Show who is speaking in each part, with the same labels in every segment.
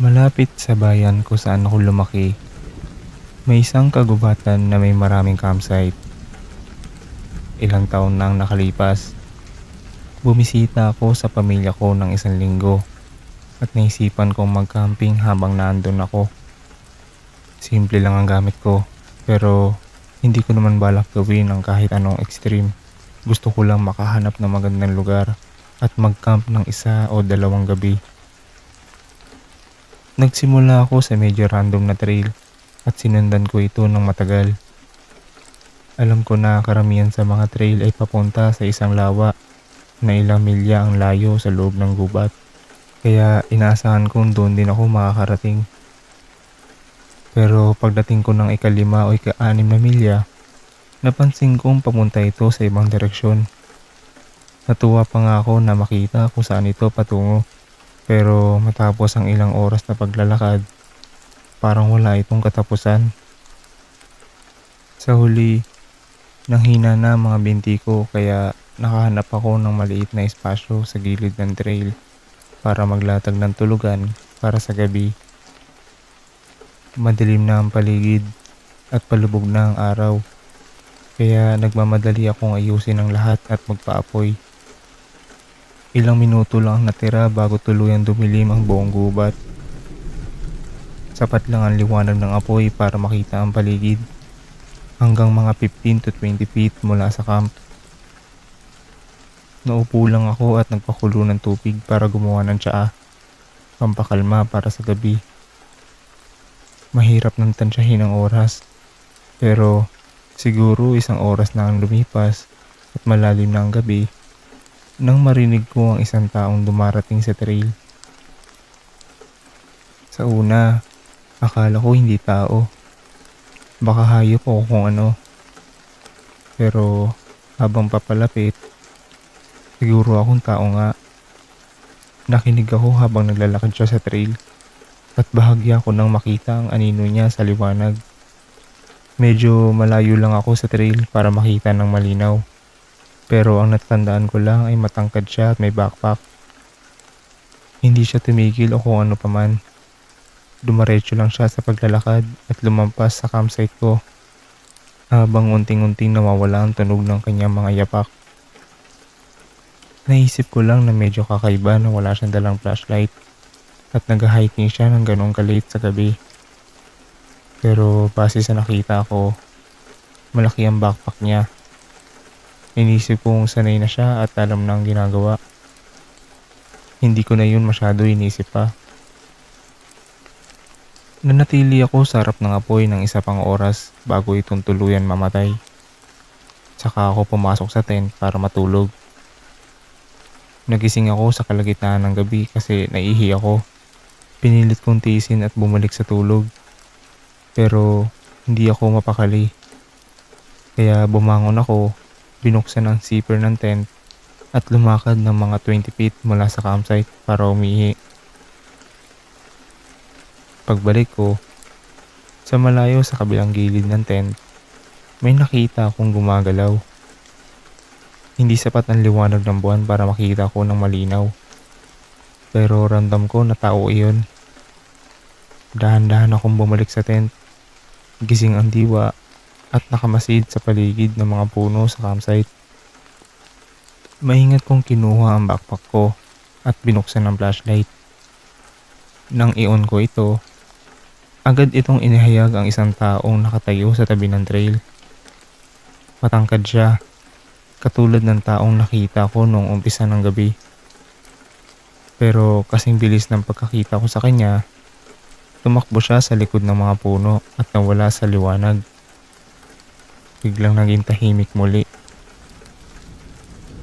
Speaker 1: Malapit sa bayan kung saan ako lumaki, may isang kagubatan na may maraming campsite. Ilang taon nang nakalipas, bumisita ako sa pamilya ko ng isang linggo at naisipan kong mag-camping habang naandun ako. Simple lang ang gamit ko, pero hindi ko naman balak gawin ang kahit anong extreme. Gusto ko lang makahanap ng magandang lugar at mag-camp ng isa o dalawang gabi. Nagsimula ako sa medyo random na trail at sinundan ko ito ng matagal. Alam ko na karamihan sa mga trail ay papunta sa isang lawa na ilang milya ang layo sa loob ng gubat. Kaya inaasahan kong doon din ako makakarating. Pero pagdating ko ng ika-5 o ika-6 na milya, napansin kong papunta ito sa ibang direksyon. Natuwa pa nga ako na makita kung saan ito patungo. Pero matapos ang ilang oras na paglalakad, parang wala itong katapusan. Sa huli, nanghina na ang mga binti ko kaya nakahanap ako ng maliit na espasyo sa gilid ng trail para maglatag ng tulugan para sa gabi. Madilim na ang paligid at palubog na ang araw kaya nagmamadali akong ayusin ang lahat at magpaapoy. Ilang minuto lang ang natira bago tuluyang dumilim ang buong gubat. Sapat lang ang liwanag ng apoy para makita ang paligid hanggang mga 15 to 20 feet mula sa camp. Naupo lang ako at nagpakulo ng tubig para gumawa ng tsaa, pampakalma para sa gabi. Mahirap nang tansyahin ang oras, pero siguro isang oras na ang lumipas at malalim na ang gabi nang marinig ko ang isang taong dumarating sa trail. Sa una, akala ko hindi tao. Baka hayop o kung ano. Pero habang papalapit, siguro akong tao nga. Nakinig ako habang naglalakad siya sa trail at bahagya ko nang makita ang anino niya sa liwanag. Medyo malayo lang ako sa trail para makita ng malinaw. Pero ang natatandaan ko lang ay matangkad siya at may backpack. Hindi siya tumigil o kung ano paman. Dumaretso lang siya sa paglalakad at lumampas sa campsite ko habang unting-unting nawawala ang tunog ng kanyang mga yapak. Naisip ko lang na medyo kakaiba na wala siyang dalang flashlight at nag-hiking siya ng ganong kalate sa gabi. Pero base sa nakita ko, malaki ang backpack niya. Inisip kong sanay na siya at alam na ang ginagawa. Hindi ko na yun masyado inisip pa. Nanatili ako sa harap ng apoy ng isa pang oras bago itong tuluyan mamatay. Saka ako pumasok sa tent para matulog. Nagising ako sa kalagitnaan ng gabi kasi naihi ako. Pinilit kong tiisin at bumalik sa tulog. Pero hindi ako mapakali. Kaya bumangon ako, binuksan ang zipper ng tent at lumakad ng mga 20 feet mula sa campsite para umihi. Pagbalik ko, sa malayo sa kabilang gilid ng tent, may nakita akong gumagalaw. Hindi sapat ang liwanag ng buwan para makita ko ng malinaw. Pero ramdam ko na tao iyon. Dahan-dahan akong bumalik sa tent. Gising ang diwa at nakamasid sa paligid ng mga puno sa campsite. Maingat kong kinuha ang backpack ko at binuksan ang flashlight. Nang i-on ko ito, agad itong inihayag ang isang taong nakatayo sa tabi ng trail. Matangkad siya, katulad ng taong nakita ko noong umpisa ng gabi. Pero kasing bilis ng pagkakita ko sa kanya, tumakbo siya sa likod ng mga puno at nawala sa liwanag. Biglang naging tahimik muli.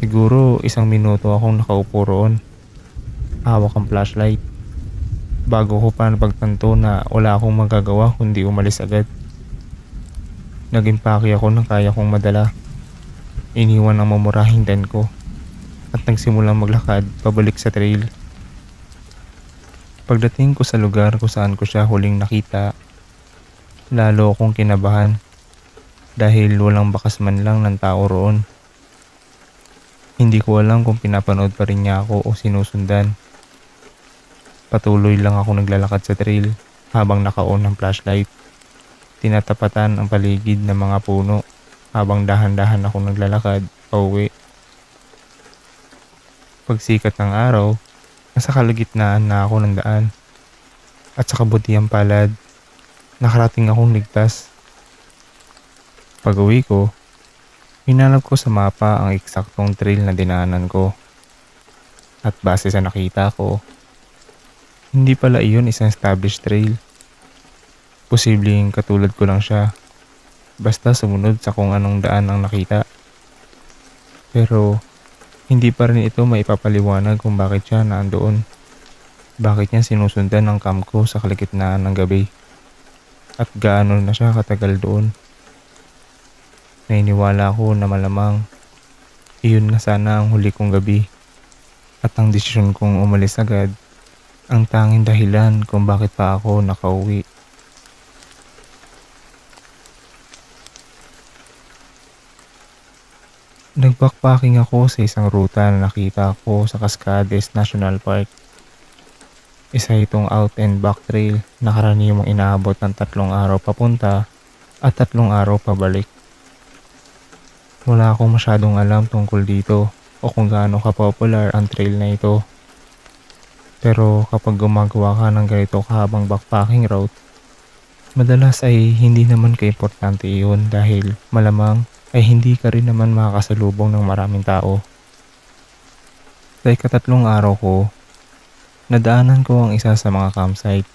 Speaker 1: Siguro isang minuto akong nakaupo roon, hawak ang flashlight. Bago ko pa napagtanto na wala akong magagawa kundi umalis agad. Nag-impake ako ng kaya kong madala. Iniwan ang mamurahing tent ko at nagsimulang maglakad pabalik sa trail. Pagdating ko sa lugar kung saan ko siya huling nakita, lalo akong kinabahan dahil walang bakas man lang ng tao roon. Hindi ko alam kung pinapanood pa rin niya ako o sinusundan. Patuloy lang ako naglalakad sa trail habang naka-on ang flashlight. Tinatapatan ang paligid ng mga puno habang dahan-dahan ako naglalakad pauwi. Pagsikat ng araw, nasa kalagitnaan na ako ng daan at sa kabutihang palad, nakarating akong ligtas. Pag-uwi ko, hinanap ko sa mapa ang eksaktong trail na dinaanan ko at base sa nakita ko, hindi pala iyon isang established trail. Posibleng katulad ko lang siya, basta sumunod sa kung anong daan ang nakita. Pero hindi pa rin ito maipapaliwanag kung bakit siya naandoon. Bakit niya sinusundan ng cam ko sa kalagitnaan ng gabi? At gaano na siya katagal doon? Nainiwala ako na malamang iyon na sana ang huli kong gabi. At ang desisyon kong umalis agad ang tanging dahilan kung bakit pa ako nakauwi. Nag-backpacking ako sa isang ruta na nakita ko sa Cascades National Park. Isa itong out and back trail na karaniwang inaabot ng 3 araw papunta at 3 araw pabalik. Wala akong masyadong alam tungkol dito o kung gaano ka-popular ang trail na ito. Pero kapag gumagawa ka ng ganito kahabang backpacking route, madalas ay hindi naman kaimportante iyon dahil malamang ay hindi ka rin naman makakasalubong ng maraming tao. Sa ika-3 araw ko, nadaanan ko ang isa sa mga campsite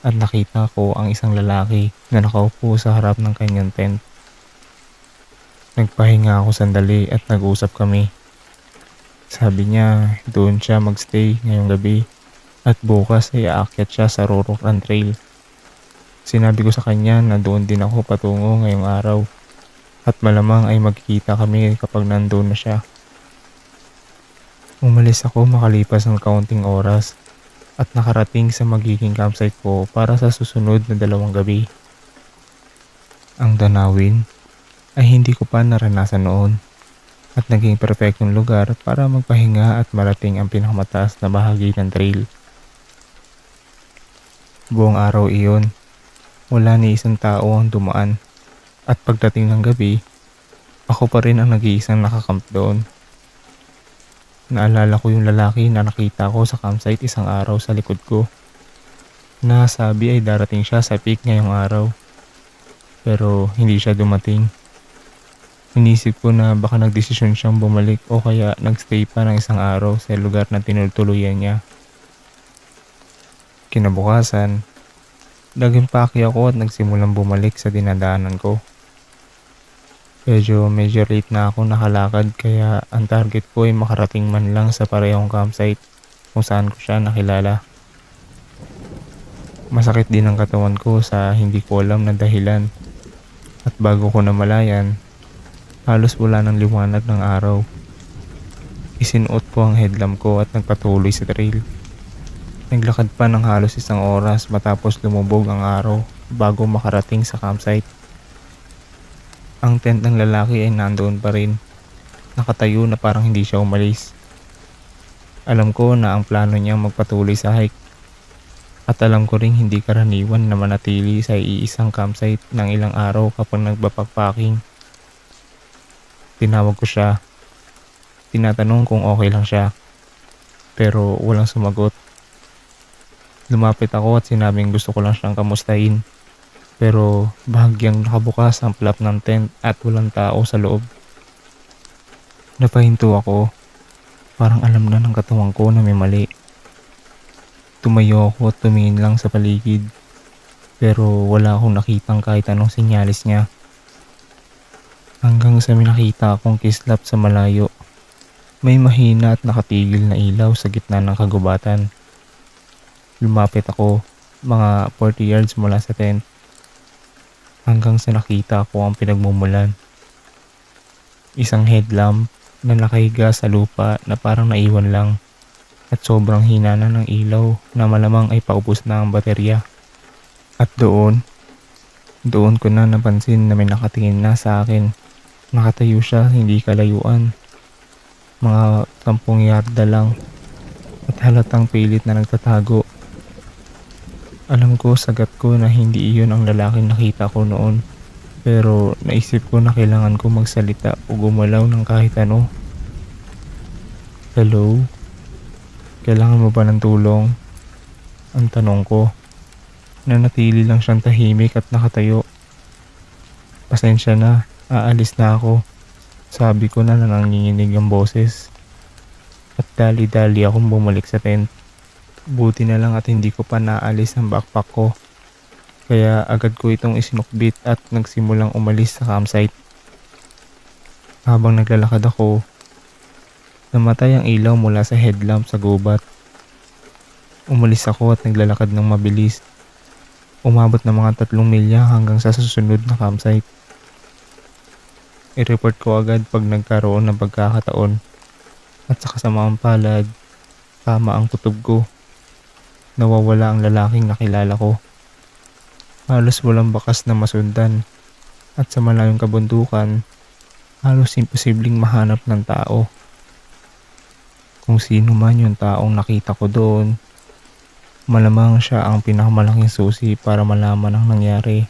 Speaker 1: at nakita ko ang isang lalaki na nakaupo sa harap ng kanyang tent. Nagpahinga ako sandali at nag-usap kami. Sabi niya doon siya magstay ngayong gabi at bukas ay aakyat siya sa Rorotan Trail. Sinabi ko sa kanya na doon din ako patungo ngayong araw at malamang ay magkikita kami kapag nandoon na siya. Umalis ako makalipas ng kaunting oras at nakarating sa magiging campsite ko para sa susunod na 2 gabi. Ang Danawin ay hindi ko pa naranasan noon at naging perfectong lugar para magpahinga at marating ang pinakamataas na bahagi ng trail. Buong araw iyon, wala ni isang tao ang dumaan at pagdating ng gabi, ako pa rin ang nag-iisang nakakamp doon. Naalala ko yung lalaki na nakita ko sa campsite isang araw sa likod ko. Nasabi ay darating siya sa peak ngayong araw. Pero hindi siya dumating. Inisip ko na baka nagdesisyon siyang bumalik o kaya nagstay pa ng isang araw sa lugar na tinutuluyan niya. Kinabukasan, nag-impake ako at nagsimulang bumalik sa dinadaanan ko. Medyo late na ako nakalakad kaya ang target ko ay makarating man lang sa parehong campsite kung saan ko siya nakilala. Masakit din ang katawan ko sa hindi ko alam na dahilan at bago ko namalayan, halos wala ng liwanag ng araw. Isinuot ko ang headlamp ko at nagpatuloy sa trail. Naglakad pa ng halos 1 oras matapos lumubog ang araw bago makarating sa campsite. Ang tent ng lalaki ay nandoon pa rin, nakatayo na parang hindi siya umalis. Alam ko na ang plano niya magpatuloy sa hike. At alam ko ring hindi karaniwan na manatili sa iisang campsite ng ilang araw kapag nagbabackpacking. Tinawag ko siya. Tinatanong kung okay lang siya. Pero walang sumagot. Lumapit ako at sinabing gusto ko lang siyang kamustahin. Pero bahagyang nakabukas ang flap ng tent at walang tao sa loob. Napahinto ako. Parang alam na ng katawan ko na may mali. Tumayo ako at tumingin lang sa paligid. Pero wala akong nakitang kahit anong sinyalis niya. Hanggang sa may nakita akong kislap sa malayo. May mahina at nakatigil na ilaw sa gitna ng kagubatan. Lumapit ako, mga 40 yards mula sa tent. Hanggang sa nakita ko ang pinagmumulan. Isang headlamp na nakahiga sa lupa na parang naiwan lang at sobrang hina na ng ilaw na malamang ay paubos na ang baterya. At doon ko na napansin na may nakatingin na sa akin. Nakatayo siya hindi kalayuan. Mga 10 yarda lang at halatang pilit na nagtatago. Alam ko sagat ko na hindi iyon ang lalaking nakita ko noon. Pero naisip ko na kailangan ko magsalita o gumalaw ng kahit ano. Hello? Kailangan mo ba ng tulong? Ang tanong ko. Nanatili lang siyang tahimik at nakatayo. Pasensya na, aalis na ako. Sabi ko na nanginginig ang boses. At dali-dali akong bumalik sa tent. Buti na lang at hindi ko pa naalis ang backpack ko. Kaya agad ko itong isinukbit at nagsimulang umalis sa campsite. Habang naglalakad ako, namatay ang ilaw mula sa headlamp sa gubat. Umalis ako at naglalakad ng mabilis. Umabot ng mga 3 milya hanggang sa susunod na campsite. I-report ko agad pag nagkaroon ng pagkakataon. At sa kasamaang palad, tama ang kutob ko. Nawawala ang lalaking nakilala ko. Halos walang bakas na masundan. At sa malayong kabundukan, halos imposibleng mahanap ng tao. Kung sino man yung taong nakita ko doon, malamang siya ang pinakamalaking susi para malaman ang nangyari.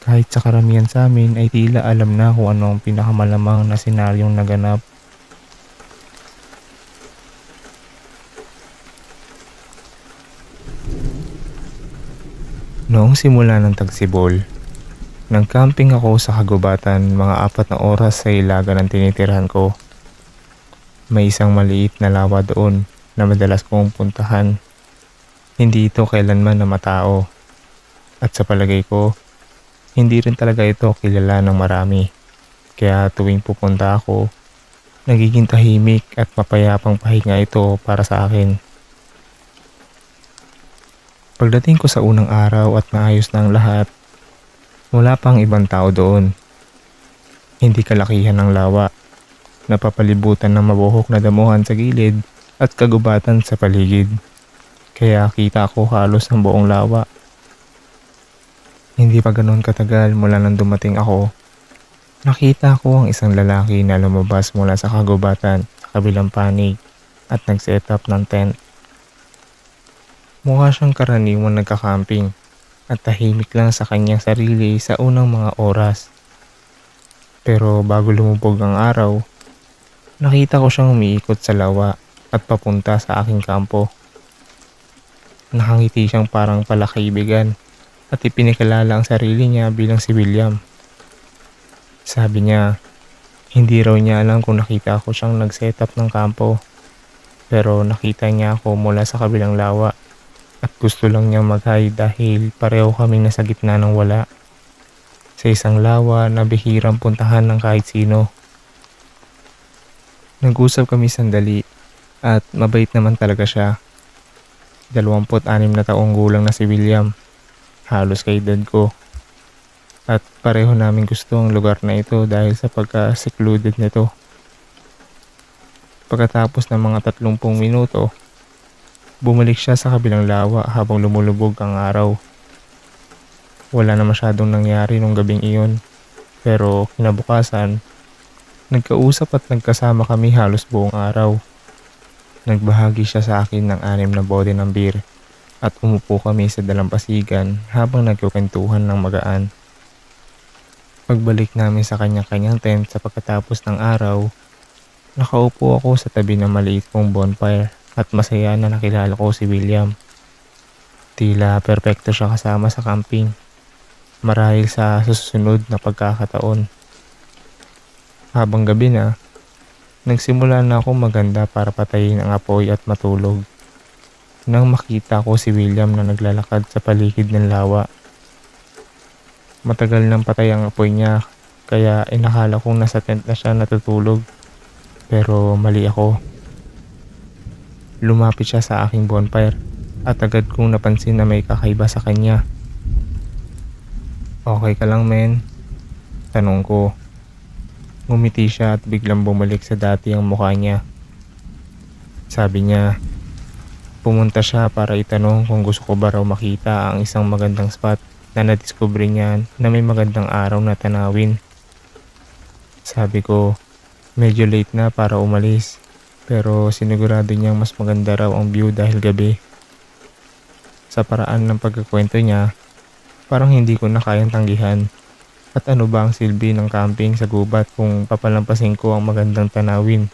Speaker 1: Kahit sa karamihan sa amin ay tila alam na kung ano ang pinakamalamang na senaryong naganap. Noong simula ng tagsibol, nag-camping ako sa kagubatan mga 4 na oras sa ilaga ng tinitirhan ko. May isang maliit na lawa doon na madalas kong puntahan. Hindi ito kailanman na matao. At sa palagay ko, hindi rin talaga ito kilala ng marami. Kaya tuwing pupunta ako, nagiging tahimik at mapayapang pahinga ito para sa akin. Pagdating ko sa unang araw at naayos na ang lahat, wala pang ibang tao doon. Hindi kalakihan ng lawa, napapalibutan ng mabuhok na damuhan sa gilid at kagubatan sa paligid. Kaya kita ko halos ang buong lawa. Hindi pa ganoon katagal mula nang dumating ako, nakita ko ang isang lalaki na lumabas mula sa kagubatan sa kabilang panig at nag-set up ng tent. Mukha siyang karaniwang nagka-camping at tahimik lang sa kanyang sarili sa unang mga oras. Pero bago lumubog ang araw, nakita ko siyang umiikot sa lawa at papunta sa aking kampo. Nakangiti siyang parang palakaibigan at ipinakilala ang sarili niya bilang si William. Sabi niya, hindi raw niya alam kung nakita ko siyang nag-setup ng kampo. Pero nakita niya ako mula sa kabilang lawa at gusto lang niyang mag-hi dahil pareho kaming nasa gitna ng wala. Sa isang lawa na bihirang puntahan ng kahit sino. Nag-usap kami sandali at mabait naman talaga siya. 26 na taong gulang na si William, halos kaedad ko. At pareho namin gusto ang lugar na ito dahil sa pagka-secluded nito. Pagkatapos ng mga 30 minuto, bumalik siya sa kabilang lawa habang lumulubog ang araw. Wala na masyadong nangyari nung gabing iyon, pero kinabukasan, nagkausap at nagkasama kami halos buong araw. Nagbahagi siya sa akin ng 6 na bote ng beer at umupo kami sa dalampasigan habang nagkukwentuhan ng magaan. Pagbalik namin sa kanya-kanyang tent sa pagkatapos ng araw, nakaupo ako sa tabi ng maliit kong bonfire at masaya na nakilala ko si William. Tila perpekto siya kasama sa camping, marahil sa susunod na pagkakataon. Habang gabi na, nagsimula na ako maganda para patayin ang apoy at matulog. Nang makita ko si William na naglalakad sa paligid ng lawa. Matagal nang patay ang apoy niya, kaya inakala kong nasa tent na siya natutulog. Pero mali ako. Lumapit siya sa aking bonfire at agad kong napansin na may kakaiba sa kanya. Okay ka lang, men? Tanong ko. Ngumiti siya at biglang bumalik sa dati ang mukha niya. Sabi niya, pumunta siya para itanong kung gusto ko ba raw makita ang isang magandang spot na nadiskubre niya na may magandang araw na tanawin. Sabi ko, medyo late na para umalis, pero sinigurado niyang mas maganda raw ang view dahil gabi. Sa paraan ng pagkukuwento niya, parang hindi ko na kayang tanggihan. At ano ba ang silbi ng camping sa gubat kung papalampasin ko ang magandang tanawin?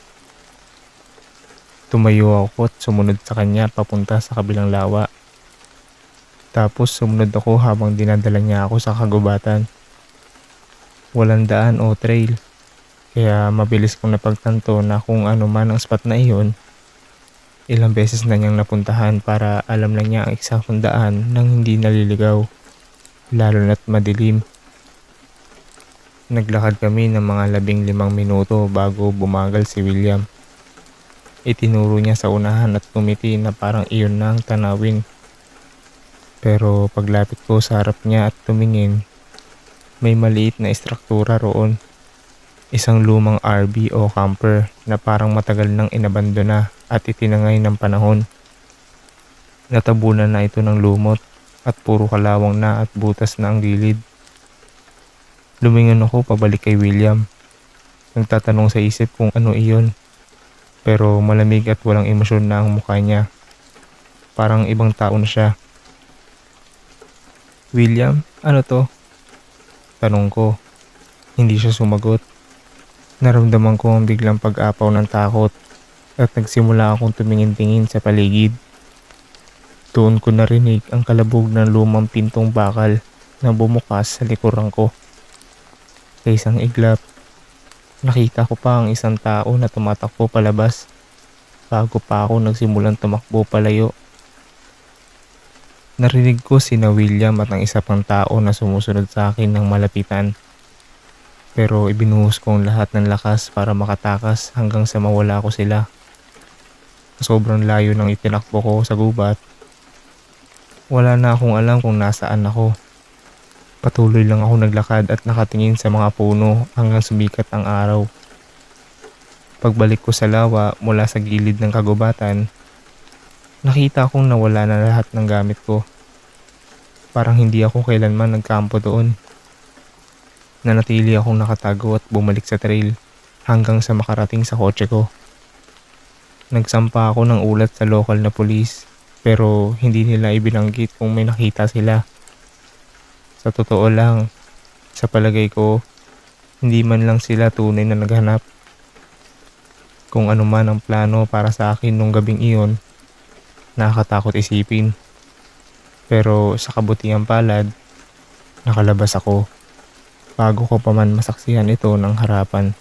Speaker 1: Tumayo ako at sumunod sa kanya papunta sa kabilang lawa. Tapos sumunod ako habang dinadala niya ako sa kagubatan. Walang daan o trail, kaya mabilis kong napagtanto na kung ano man ang spot na iyon, ilang beses na niyang napuntahan para alam na niya ang eksaktong daan nang hindi naliligaw, lalo na't madilim. Naglakad kami ng mga 15 minuto bago bumagal si William. Itinuro niya sa unahan at tumiti na parang iyon na ang tanawin. Pero paglapit ko sa harap niya at tumingin, may maliit na istruktura roon. Isang lumang RV o camper na parang matagal nang inabandona at itinangay ng panahon. Natabunan na ito ng lumot at puro kalawang na at butas na ang gilid. Lumingon ako pabalik kay William. Nagtatanong sa isip kung ano iyon. Pero malamig at walang emosyon na ang mukha niya. Parang ibang tao na siya. "William, ano to?" Tanong ko. Hindi siya sumagot. Naramdaman ko ang biglang pag-apaw ng takot at nagsimula akong tumingin-tingin sa paligid. Doon ko narinig ang kalabog ng lumang pintong bakal na bumukas sa likuran ko. Sa isang iglap, nakita ko pa ang isang tao na tumatakbo palabas bago pa ako nagsimulang tumakbo palayo. Narinig ko sina William at ang isa pang tao na sumusunod sa akin ng malapitan. Pero ibinuhos ko ang lahat ng lakas para makatakas hanggang sa mawala ko sila. Sobrang layo ng itinakbo ko sa gubat. Wala na akong alam kung nasaan ako. Patuloy lang ako naglakad at nakatingin sa mga puno hanggang sumikat ang araw. Pagbalik ko sa lawa mula sa gilid ng kagubatan, nakita kong nawala na lahat ng gamit ko. Parang hindi ako kailanman nagkampo doon. Nanatili akong nakatago at bumalik sa trail hanggang sa makarating sa kotse ko. Nagsampa ako ng ulat sa lokal na pulis pero hindi nila ibinanggit kung may nakita sila. Sa totoo lang, sa palagay ko, hindi man lang sila tunay na naghanap. Kung ano man ang plano para sa akin nung gabing iyon, nakakatakot isipin. Pero sa kabutihang palad, nakalabas ako bago ko pa man masaksihan ito ng harapan.